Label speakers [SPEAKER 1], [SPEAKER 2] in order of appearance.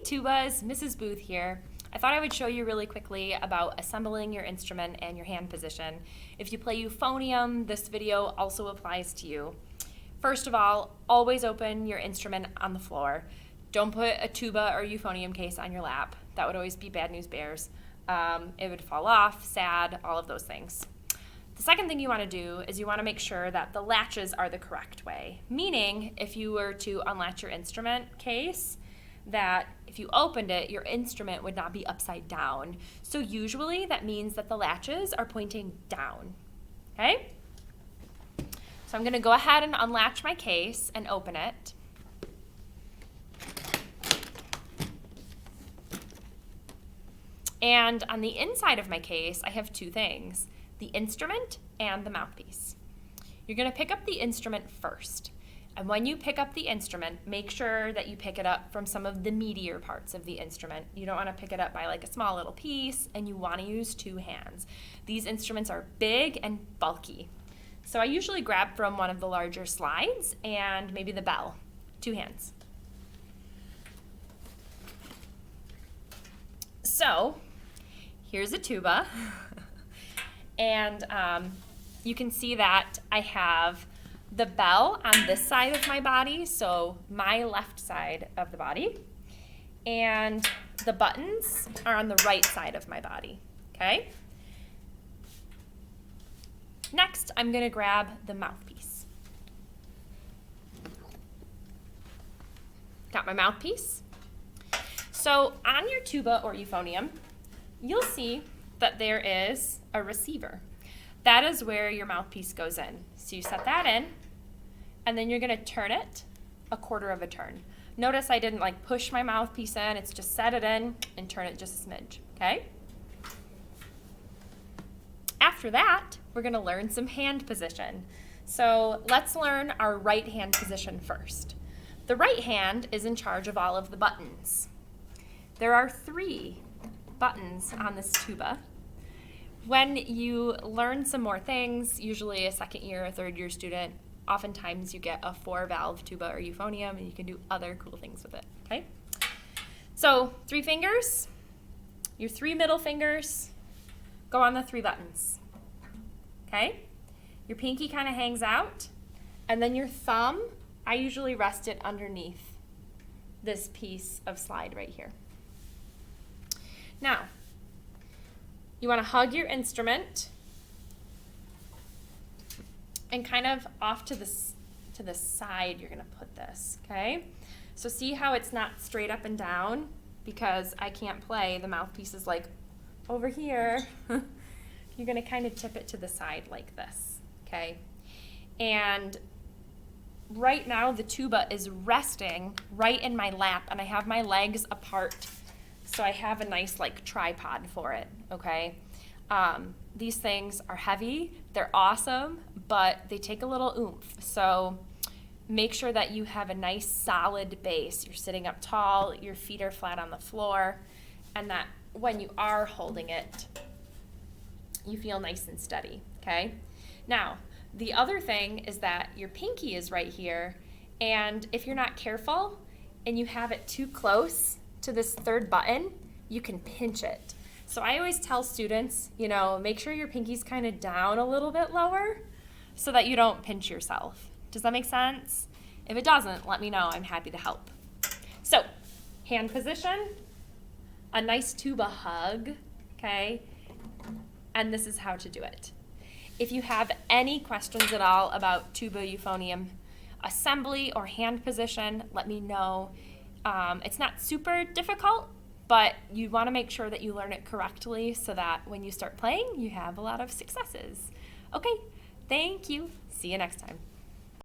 [SPEAKER 1] tubas, Mrs. Booth here. I thought I would show you really quickly about assembling your instrument and your hand position. If you play euphonium, this video also applies to you. First of all, always open your instrument on the floor. Don't put a tuba or euphonium case on your lap. That would always be bad news bears. It would fall off, sad, all of those things. The second thing you want to do is you want to make sure that the latches are the correct way. Meaning, if you were to unlatch your instrument case, that if you opened it, your instrument would not be upside down. So usually that means that the latches are pointing down, okay? So I'm going to go ahead and unlatch my case and open it. And on the inside of my case, I have two things, the instrument and the mouthpiece. You're going to pick up the instrument first. And when you pick up the instrument, make sure that you pick it up from some of the meatier parts of the instrument. You don't want to pick it up by like a small little piece, and you want to use two hands. These instruments are big and bulky. So I usually grab from one of the larger slides and maybe the bell, two hands. So here's a tuba. And you can see that I have the bell on this side of my body, so my left side of the body, and the buttons are on the right side of my body, okay? Next, I'm going to grab the mouthpiece. Got my mouthpiece. So on your tuba or euphonium, you'll see that there is a receiver. That is where your mouthpiece goes in. So you set that in, and then you're going to turn it a quarter of a turn. Notice I didn't like push my mouthpiece in, it's just set it in and turn it just a smidge, okay? After that, we're going to learn some hand position. So let's learn our right hand position first. The right hand is in charge of all of the buttons. There are 3 buttons on this tuba. When you learn some more things, usually a second year or third year student, oftentimes you get a 4-valve tuba or euphonium and you can do other cool things with it, okay? So 3 fingers, your 3 middle fingers go on the 3 buttons, okay? Your pinky kind of hangs out, and then your thumb, I usually rest it underneath this piece of slide right here. Now, you want to hug your instrument and kind of off to the side you're going to put this, okay? So see how it's not straight up and down because I can't play. The mouthpiece is like over here. You're going to kind of tip it to the side like this, okay? And right now the tuba is resting right in my lap and I have my legs apart. So I have a nice like tripod for it, okay? These things are heavy, they're awesome, but they take a little oomph. So make sure that you have a nice solid base. You're sitting up tall, your feet are flat on the floor, and that when you are holding it, you feel nice and steady, okay? Now, the other thing is that your pinky is right here, and if you're not careful and you have it too close to this 3rd button, you can pinch it. So I always tell students, you know, make sure your pinky's kind of down a little bit lower so that you don't pinch yourself. Does that make sense? If it doesn't, let me know. I'm happy to help. So, hand position, a nice tuba hug, okay? And this is how to do it. If you have any questions at all about tuba euphonium assembly or hand position, let me know. It's not super difficult, but you want to make sure that you learn it correctly so that when you start playing, you have a lot of successes. Okay, thank you. See you next time.